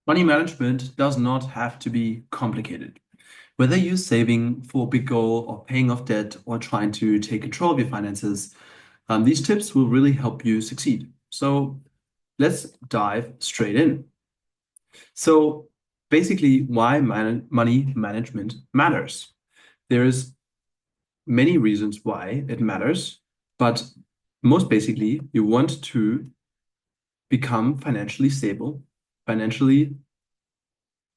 Money management does not have to be complicated. Whether you're saving for a big goal or paying off debt or trying to take control of your finances, these tips will really help you succeed. So let's dive straight in. So basically, why money management matters. There's many reasons why it matters, but most basically, you want to become financially stable, financially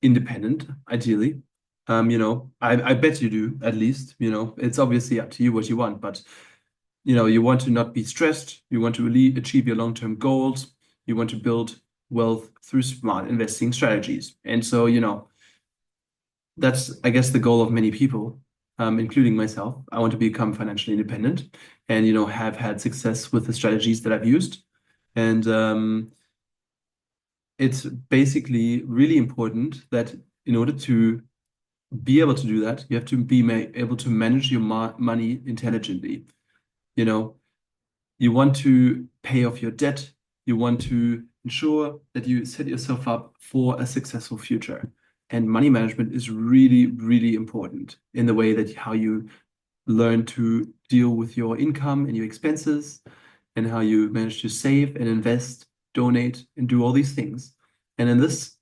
independent, ideally. I bet you do, at least. It's obviously up to you what you want, but you want to not be stressed, you want to really achieve your long-term goals, you want to build wealth through smart investing strategies. And so, that's, I guess, the goal of many people, including myself. I want to become financially independent and, have had success with the strategies that I've used. And it's basically really important that in order to be able to do that, you have to be able to manage your money intelligently. You know, you want to pay off your debt. You want to ensure that you set yourself up for a successful future. And money management is really, really important in the way that how you learn to deal with your income and your expenses and how you manage to save and invest, donate, and do all these things. And in this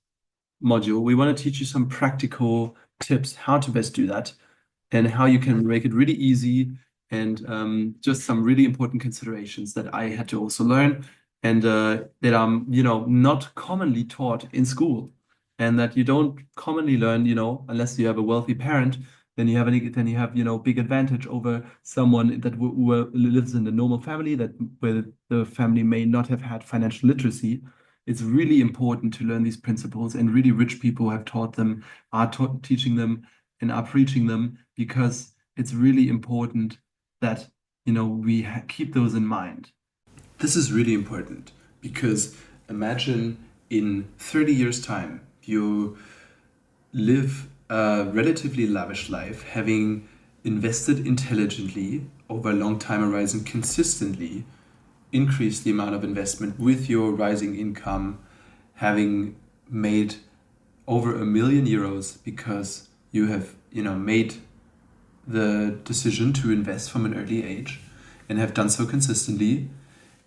module, we want to teach you some practical tips how to best do that and how you can make it really easy and just some really important considerations that I had to also learn and that are, not commonly taught in school and that you don't commonly learn, unless you have a wealthy parent, then you have big advantage over someone that lives in a normal family that where the family may not have had financial literacy. It's really important to learn these principles, and really rich people have taught them, teaching them, and are preaching them because it's really important that we keep those in mind. This is really important because imagine in 30 years' time, you live a relatively lavish life, having invested intelligently over a long time horizon, consistently increase the amount of investment with your rising income, having made over €1 million because you have, made the decision to invest from an early age and have done so consistently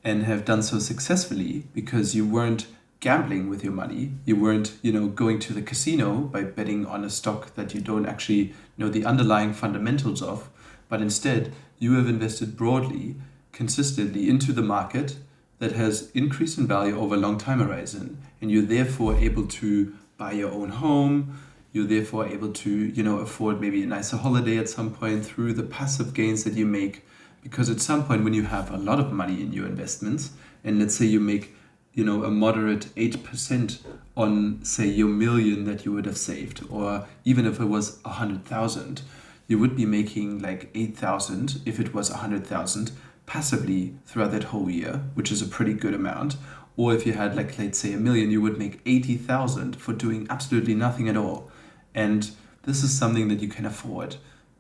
and have done so successfully because you weren't gambling with your money. You weren't, going to the casino by betting on a stock that you don't actually know the underlying fundamentals of, but instead you have invested broadly, consistently into the market that has increased in value over a long time horizon, and you're therefore able to buy your own home. You're therefore able to, afford maybe a nicer holiday at some point through the passive gains that you make. Because at some point when you have a lot of money in your investments, and let's say you make, a moderate 8% on, say, your million that you would have saved, or even if it was 100,000, you would be making like 8,000 if it was 100,000 passively throughout that whole year, which is a pretty good amount. Or if you had, like, let's say, 1 million, you would make 80,000 for doing absolutely nothing at all. And this is something that you can afford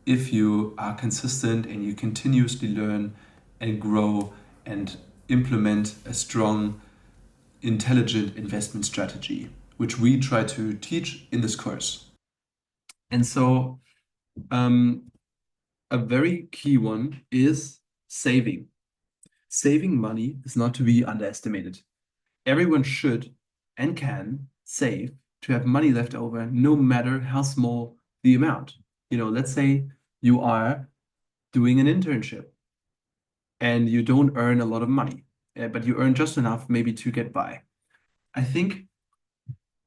if you are consistent and you continuously learn and grow and implement a strong, intelligent investment strategy, which we try to teach in this course. And so, a very key one is saving. Saving money is not to be underestimated. Everyone should and can save to have money left over, no matter how small the amount. Let's say you are doing an internship and you don't earn a lot of money, but you earn just enough maybe to get by. I think,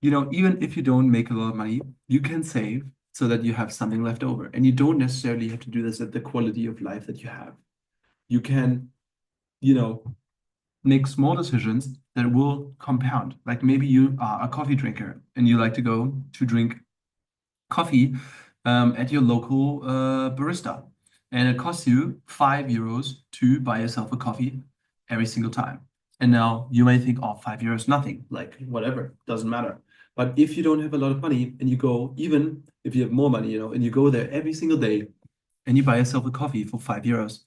even if you don't make a lot of money, you can save so that you have something left over. And you don't necessarily have to do this at the quality of life that you have. You can, you know, make small decisions that will compound. Like maybe you are a coffee drinker and you like to go to drink coffee at your local barista. And it costs you €5 to buy yourself a coffee every single time. And now you may think, oh, €5, nothing, like whatever, doesn't matter. But if you don't have a lot of money and you go, even if you have more money, and you go there every single day and you buy yourself a coffee for €5,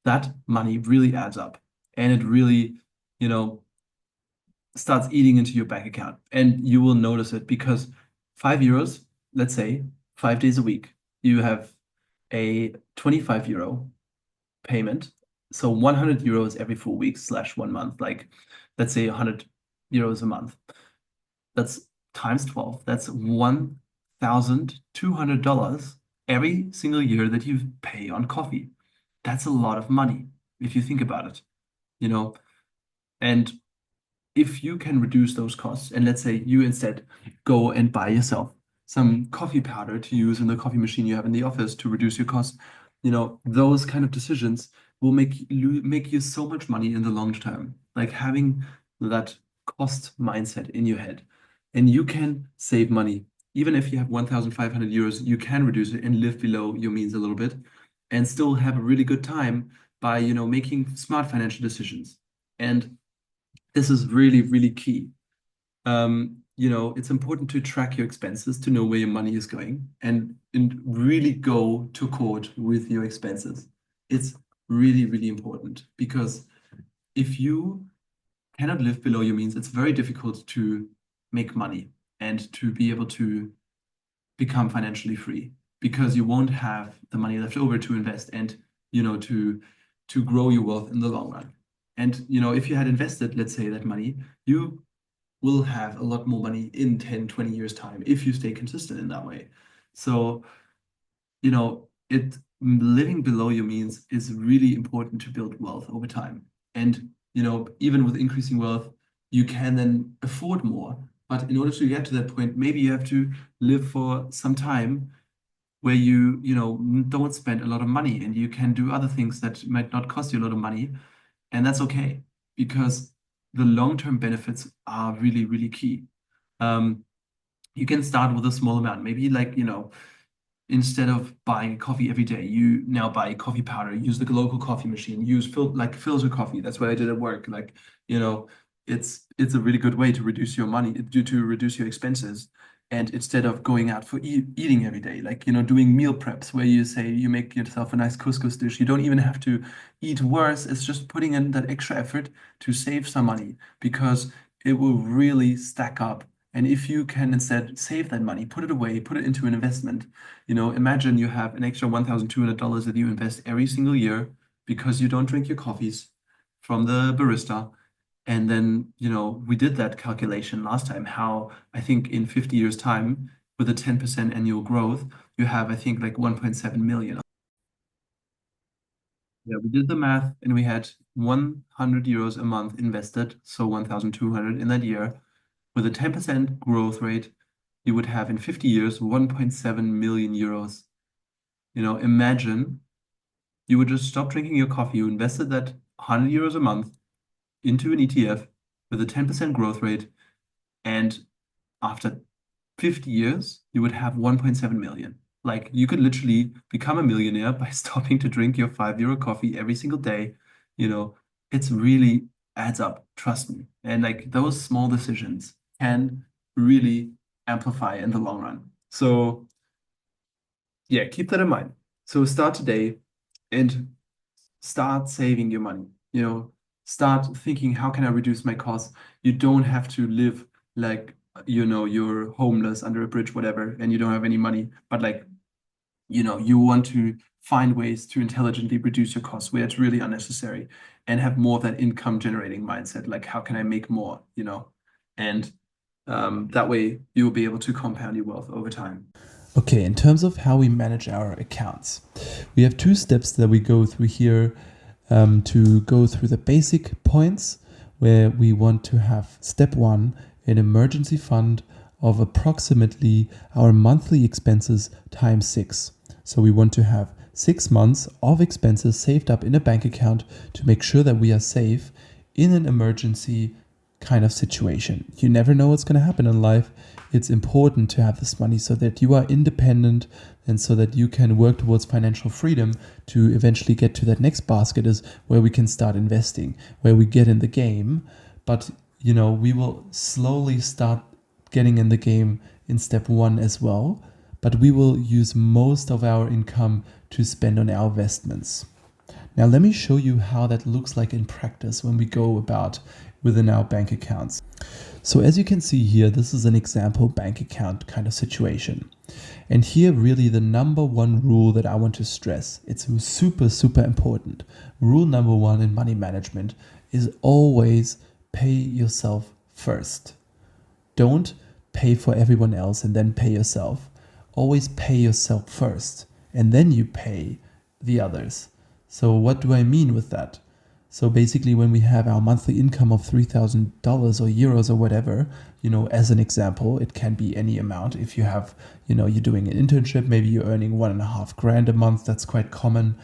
that money really adds up. And it really, you know, starts eating into your bank account, and you will notice it because €5, let's say 5 days a week, you have a €25 payment. So €100 every 4 weeks / 1 month, like let's say €100 a month. That's times 12. That's $1,200 every single year that you pay on coffee. That's a lot of money if you think about it, you know. And if you can reduce those costs, and let's say you instead go and buy yourself some coffee powder to use in the coffee machine you have in the office to reduce your costs, those kind of decisions will make you so much money in the long term. Like having that cost mindset in your head, and you can save money. Even if you have €1,500, you can reduce it and live below your means a little bit, and still have a really good time by making smart financial decisions. And this is really, really key. It's important to track your expenses to know where your money is going, and really go to court with your expenses. It's really, really important because if you cannot live below your means, it's very difficult to make money and to be able to become financially free, because you won't have the money left over to invest and to grow your wealth in the long run. And if you had invested, let's say, that money, you will have a lot more money in 10, 20 years time if you stay consistent in that way. So, living below your means is really important to build wealth over time. And, even with increasing wealth, you can then afford more. But in order to get to that point, maybe you have to live for some time where you don't spend a lot of money, and you can do other things that might not cost you a lot of money. And that's okay, because the long-term benefits are really, really key. You can start with a small amount, maybe like, instead of buying coffee every day, you now buy coffee powder, use the local coffee machine, use filter coffee. That's what I did at work. Like, it's a really good way to reduce your money, to reduce your expenses. And instead of going out for eating every day, like, doing meal preps where you say you make yourself a nice couscous dish, you don't even have to eat worse. It's just putting in that extra effort to save some money, because it will really stack up. And if you can instead save that money, put it away, put it into an investment, imagine you have an extra $1,200 that you invest every single year because you don't drink your coffees from the barista. And then, we did that calculation last time, how I think in 50 years' time, with a 10% annual growth, you have, I think, like 1.7 million. Yeah, we did the math, and we had €100 a month invested, so 1,200 in that year. With a 10% growth rate, you would have in 50 years €1.7 million. Imagine you would just stop drinking your coffee. You invested that €100 a month into an ETF with a 10% growth rate, and after 50 years, you would have 1.7 million. Like, you could literally become a millionaire by stopping to drink your €5 coffee every single day. It's really adds up, trust me. And like, those small decisions can really amplify in the long run. So yeah, keep that in mind. So start today and start saving your money. Start thinking, how can I reduce my costs? You don't have to live like, you're homeless under a bridge, whatever, and you don't have any money. But like, you want to find ways to intelligently reduce your costs where it's really unnecessary, and have more of that income generating mindset. Like, how can I make more, And that way you'll be able to compound your wealth over time. Okay, in terms of how we manage our accounts, we have two steps that we go through here, to go through the basic points, where we want to have step one, an emergency fund of approximately our monthly expenses times 6. So we want to have 6 months of expenses saved up in a bank account to make sure that we are safe in an emergency kind of situation. You never know what's going to happen in life. It's important to have this money so that you are independent, and so that you can work towards financial freedom to eventually get to that next basket, is where we can start investing, where we get in the game. But we will slowly start getting in the game in step 1 as well, but we will use most of our income to spend on our investments. Now let me show you how that looks like in practice when we go about within our bank accounts. So as you can see here, this is an example bank account kind of situation. And here really the number one rule that I want to stress, it's super, super important. Rule number one in money management is always pay yourself first. Don't pay for everyone else and then pay yourself. Always pay yourself first and then you pay the others. So what do I mean with that? So basically, when we have our monthly income of $3,000 or euros or whatever, as an example, it can be any amount. If you have, you're doing an internship, maybe you're earning 1.5 grand a month. That's quite common.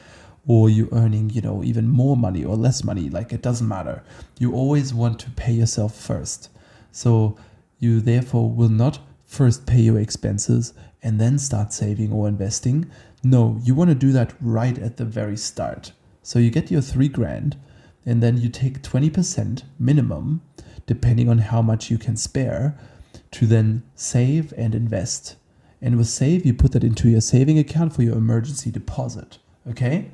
Or you're earning, even more money or less money. Like, it doesn't matter. You always want to pay yourself first. So you therefore will not first pay your expenses and then start saving or investing. No, you want to do that right at the very start. So you get your 3 grand and then you take 20% minimum, depending on how much you can spare, to then save and invest. And with save, you put that into your saving account for your emergency deposit. Okay?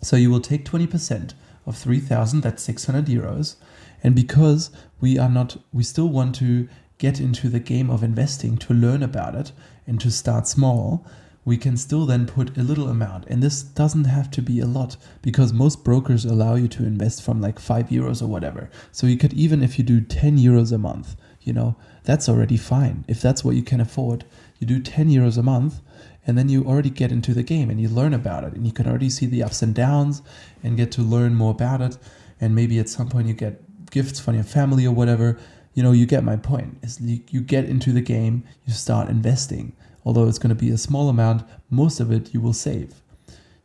So you will take 20% of 3,000, that's 600 euros. And because we still want to get into the game of investing to learn about it and to start small, we can still then put a little amount. And this doesn't have to be a lot because most brokers allow you to invest from like 5 euros or whatever. So you could, even if you do 10 euros a month, that's already fine. If that's what you can afford, you do 10 euros a month and then you already get into the game and you learn about it and you can already see the ups and downs and get to learn more about it. And maybe at some point you get gifts from your family or whatever. You get my point. You get into the game, you start investing. Although it's going to be a small amount, most of it you will save.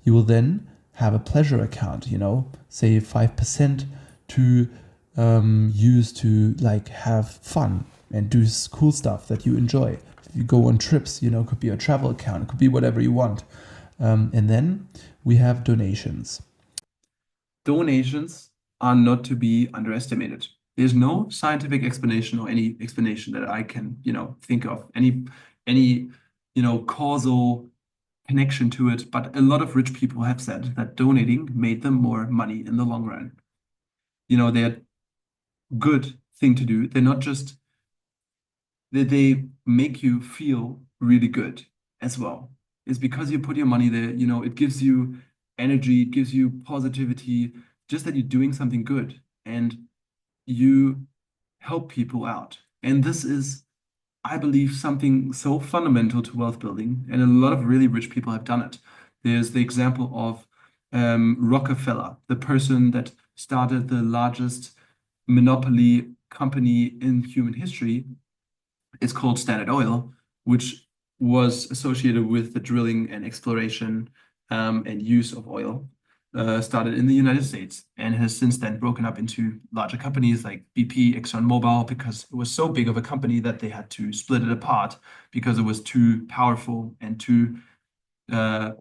You will then have a pleasure account, say 5% to use to like have fun and do cool stuff that you enjoy. If you go on trips, it could be a travel account, it could be whatever you want. And then we have donations. Donations are not to be underestimated. There's no scientific explanation or any explanation that I can, think of, any, causal connection to it. But a lot of rich people have said that donating made them more money in the long run. They're good thing to do. They're not just that they make you feel really good as well. It's because you put your money there, it gives you energy, it gives you positivity, just that you're doing something good and you help people out. And this is, I believe, something so fundamental to wealth building. And a lot of really rich people have done it. There's the example of Rockefeller, the person that started the largest monopoly company in human history. It's called Standard Oil, which was associated with the drilling and exploration and use of oil. Started in the United States and has since then broken up into larger companies like BP, ExxonMobil, because it was so big of a company that they had to split it apart because it was too powerful and too uh,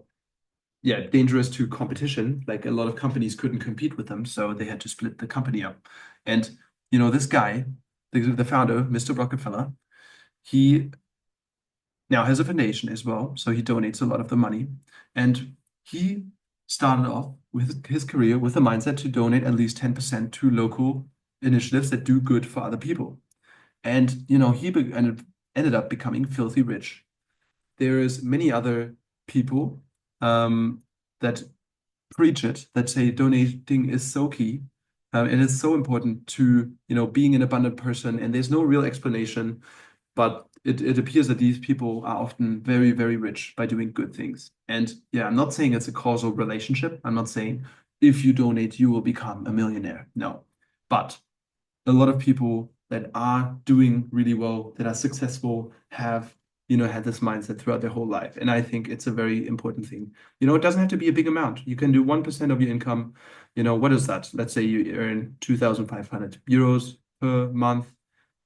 dangerous to competition. Like a lot of companies couldn't compete with them, so they had to split the company up. And this guy, the founder, Mr. Rockefeller, he now has a foundation as well, so he donates a lot of the money. And he started off with his career with a mindset to donate at least 10% to local initiatives that do good for other people. And ended up becoming filthy rich. There is many other people that preach it, that say donating is so key. It is so important to, being an abundant person, and there's no real explanation. But it appears that these people are often very, very rich by doing good things. And yeah, I'm not saying it's a causal relationship. I'm not saying if you donate, you will become a millionaire. No. But a lot of people that are doing really well, that are successful, have, had this mindset throughout their whole life. And I think it's a very important thing. It doesn't have to be a big amount. You can do 1% of your income. What is that? Let's say you earn 2,500 euros per month.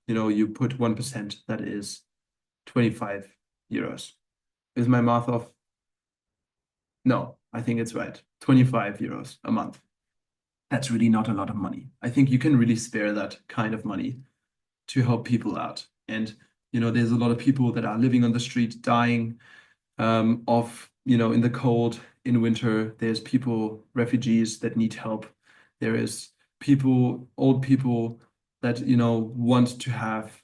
You put 1%, that is 25 euros. Is my math off? No, I think it's right. 25 euros a month. That's really not a lot of money. I think you can really spare that kind of money to help people out. And, there's a lot of people that are living on the street, dying in the cold, in winter. There's people, refugees that need help. There is people, old people that, want to have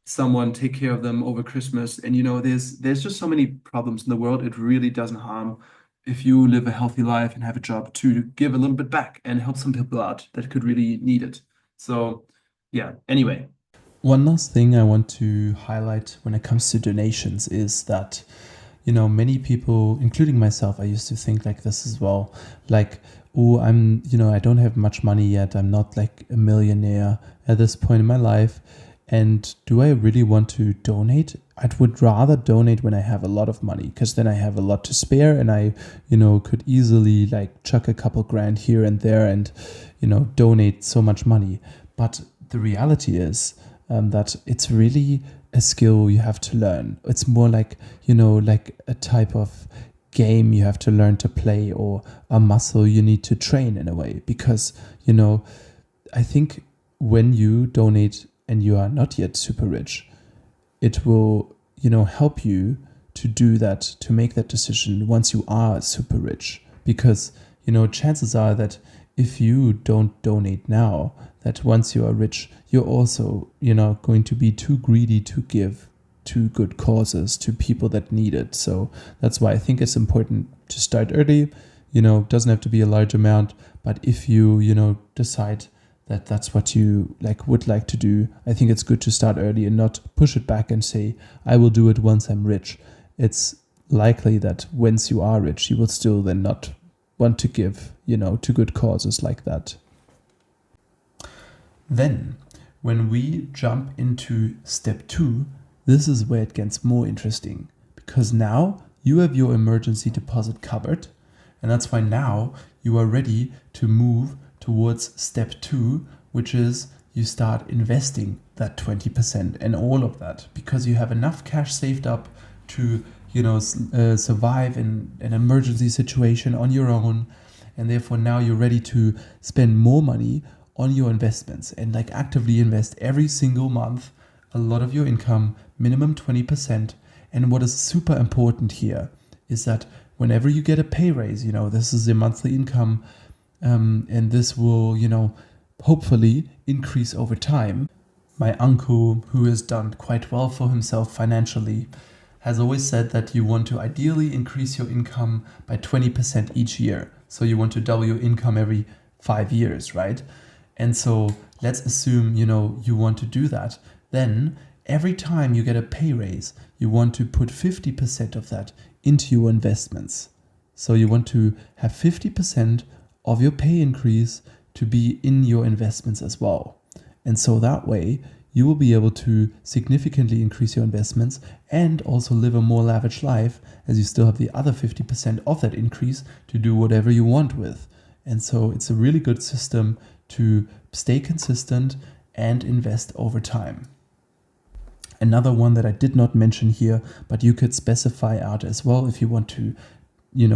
someone take care of them over Christmas. And there's just so many problems in the world. It really doesn't harm if you live a healthy life and have a job to give a little bit back and help some people out that could really need it. So, yeah, anyway. One last thing I want to highlight when it comes to donations is that, many people, including myself, I used to think like this as well. Like, oh, I don't have much money yet. I'm not like a millionaire at this point in my life. And do I really want to donate? I would rather donate when I have a lot of money, because then I have a lot to spare and I, could easily like chuck a couple grand here and there and, donate so much money. But the reality is, that it's really a skill you have to learn. It's more like, like a type of game you have to learn to play, or a muscle you need to train in a way. Because, I think when you donate and you are not yet super rich, it will, help you to do that, to make that decision once you are super rich. Because, chances are that if you don't donate now, that once you are rich, you're also, going to be too greedy to give to good causes, to people that need it. So that's why I think it's important to start early. Doesn't have to be a large amount, but if you, decide that that's what you would like to do, I think it's good to start early and not push it back and say, I will do it once I'm rich. It's likely that once you are rich, you will still then not want to give, to good causes like that. Then, when we jump into step 2, this is where it gets more interesting, because now you have your emergency deposit covered, and that's why now you are ready to move towards step 2, which is you start investing that 20% and all of that, because you have enough cash saved up to survive in an emergency situation on your own, and therefore now you're ready to spend more money on your investments and actively invest every single month a lot of your income, minimum 20%. And what is super important here is that whenever you get a pay raise, this is your monthly income, and this will, hopefully increase over time. My uncle, who has done quite well for himself financially, has always said that you want to ideally increase your income by 20% each year. So you want to double your income every 5 years, right? And so let's assume, you want to do that. Then every time you get a pay raise, you want to put 50% of that into your investments. So you want to have 50% of your pay increase to be in your investments as well. And so that way you will be able to significantly increase your investments and also live a more lavish life, as you still have the other 50% of that increase to do whatever you want with. And so it's a really good system to stay consistent and invest over time. Another one that I did not mention here, but you could specify out as well if you want to,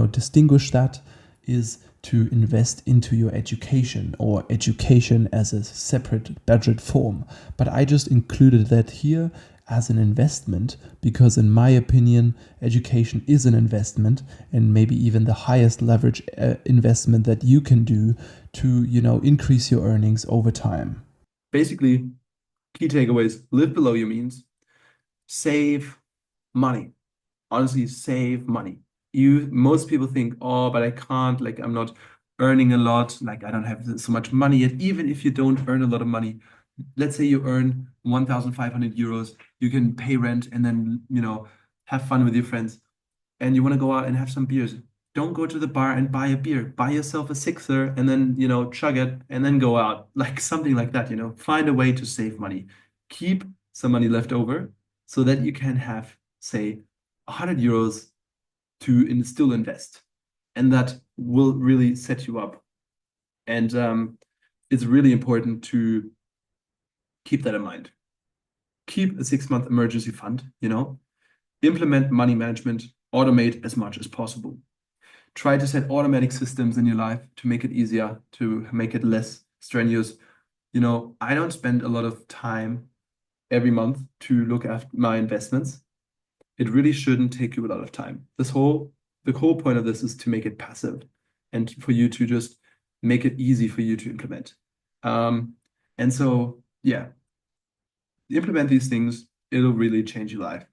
distinguish that, is to invest into your education, or education as a separate budget form. But I just included that here as an investment because, in my opinion, education is an investment, and maybe even the highest leverage investment that you can do to, increase your earnings over time. Basically, key takeaways: live below your means, save money. Honestly, save money. Most people think, oh, but I can't, I'm not earning a lot, I don't have so much money yet. Even if you don't earn a lot of money, let's say you earn 1,500 euros, you can pay rent and then, have fun with your friends, and you want to go out and have some beers. Don't go to the bar and buy a beer. Buy yourself a sixer and then, chug it and then go out. Like something like that, Find a way to save money. Keep some money left over so that you can have, say, 100 euros to still invest. And that will really set you up. And it's really important to keep that in mind. Keep a 6-month emergency fund, implement money management, automate as much as possible. Try to set automatic systems in your life to make it easier, to make it less strenuous. I don't spend a lot of time every month to look at my investments. It really shouldn't take you a lot of time. The whole point of this is to make it passive and for you to just make it easy for you to implement. And so, yeah, implement these things. It'll really change your life.